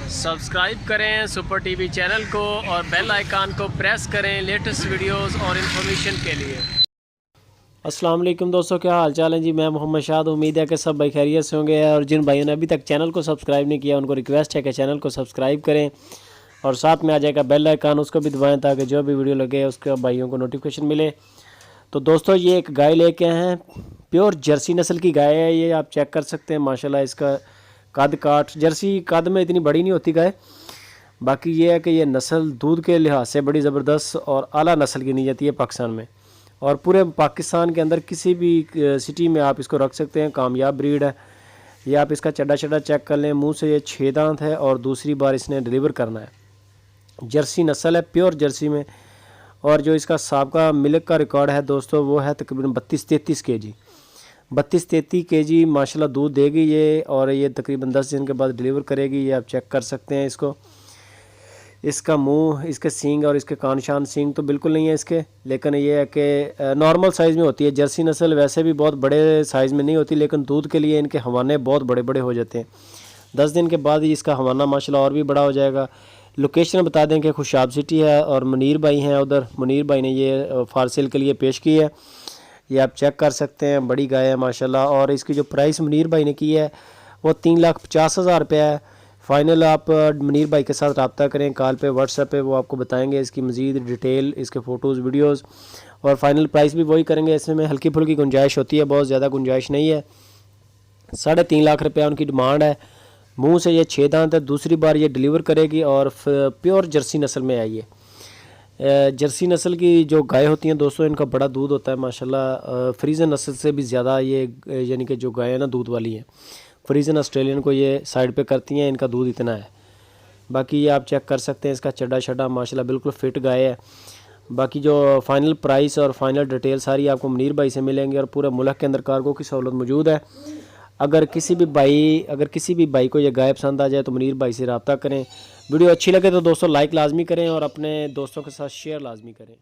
Subscribe करें super TV channel को और बेल आइकन को प्रेस करें लेटेस्ट वीडियोस और इन्फॉर्मेशन के लिए। अस्सलाम वालेकुम दोस्तों, क्या हाल चाल है जी। मैं मोहम्मद शाद। उम्मीद है कि सब भाई खैरियत से होंगे और जिन भाइयों ने अभी तक चैनल को सब्सक्राइब नहीं किया उनको रिक्वेस्ट है कि चैनल को सब्सक्राइब करें और साथ में आ जाएगा बेल आइकन, उसको भी दबाएं ताकि जो भी वीडियो लगे उसके भाइयों को नोटिफिकेशन मिले। तो दोस्तों ये एक गाय लेके आए हैं, प्योर जर्सी नस्ल की गाय है। ये आप चेक कर सकते हैं माशाल्लाह। इसका कद काठ, जर्सी कद में इतनी बड़ी नहीं होती गाय, बाकी ये है कि ये नस्ल दूध के लिहाज से बड़ी ज़बरदस्त और आला नस्ल की नहीं जाती है पाकिस्तान में, और पूरे पाकिस्तान के अंदर किसी भी सिटी में आप इसको रख सकते हैं। कामयाब ब्रीड है ये। आप इसका चड्डा चड्डा चेक कर लें, मुंह से ये 6 दांत है और दूसरी बार इसने डिलीवर करना है। जर्सी नस्ल है, प्योर जर्सी में। और जो इसका साबका मिल्क का रिकॉर्ड है दोस्तों वो है तकरीबन 32-33 केजी, 32-33 केजी माशाल्लाह दूध देगी ये। और ये तकरीबन 10 दिन के बाद डिलीवर करेगी। ये आप चेक कर सकते हैं इसको। इसका मुंह, इसके सींग और इसके कान शान, सींग तो बिल्कुल नहीं है इसके, लेकिन ये है कि नॉर्मल साइज़ में होती है। जर्सी नस्ल वैसे भी बहुत बड़े साइज़ में नहीं होती, लेकिन दूध के लिए इनके हवाने बहुत बड़े बड़े हो जाते हैं। 10 दिन के बाद ही इसका हवाना माशाल्लाह और भी बड़ा हो जाएगा। लोकेशन बता दें कि खुशाब सिटी है और मुनीर भाई हैं उधर। मुनीर भाई ने ये फारसेल के लिए पेश की है। ये आप चेक कर सकते हैं, बड़ी गाय है माशाल्लाह। और इसकी जो प्राइस मुनीर भाई ने की है वो 3,50,000 रुपया है। फ़ाइनल आप मुनीर भाई के साथ रब्ता करें कॉल पे, व्हाट्सएप पे, वो आपको बताएंगे इसकी मज़ीद डिटेल, इसके फ़ोटोज़ वीडियोज़, और फाइनल प्राइस भी वही करेंगे। इसमें हल्की फुल्की गुंजाइश होती है, बहुत ज़्यादा गुंजाइश नहीं है। 3.5 लाख रुपया उनकी डिमांड है। मुंह से ये 6 दांत है, दूसरी बार ये डिलीवर करेगी और प्योर जर्सी नस्ल में आई है। जर्सी नस्ल की जो गाय होती हैं दोस्तों इनका बड़ा दूध होता है माशाल्लाह। फ्रीजन नस्ल से भी ज़्यादा ये यानी कि जो गाय है ना दूध वाली है, फ्रीजन ऑस्ट्रेलियन को ये साइड पे करती हैं, इनका दूध इतना है। बाकी ये आप चेक कर सकते हैं, इसका चड्डा शड्डा माशाल्लाह बिल्कुल फिट गाय है। बाकी जो फाइनल प्राइस और फाइनल डिटेल सारी आपको मुनीर भाई से मिलेंगे और पूरे मुल्क के अंदर कार्गो की सहूलत मौजूद है। अगर किसी भी भाई को ये गाय पसंद आ जाए तो मुनीर भाई से रब्ता करें। वीडियो अच्छी लगे तो दोस्तों लाइक लाजमी करें और अपने दोस्तों के साथ शेयर लाजमी करें।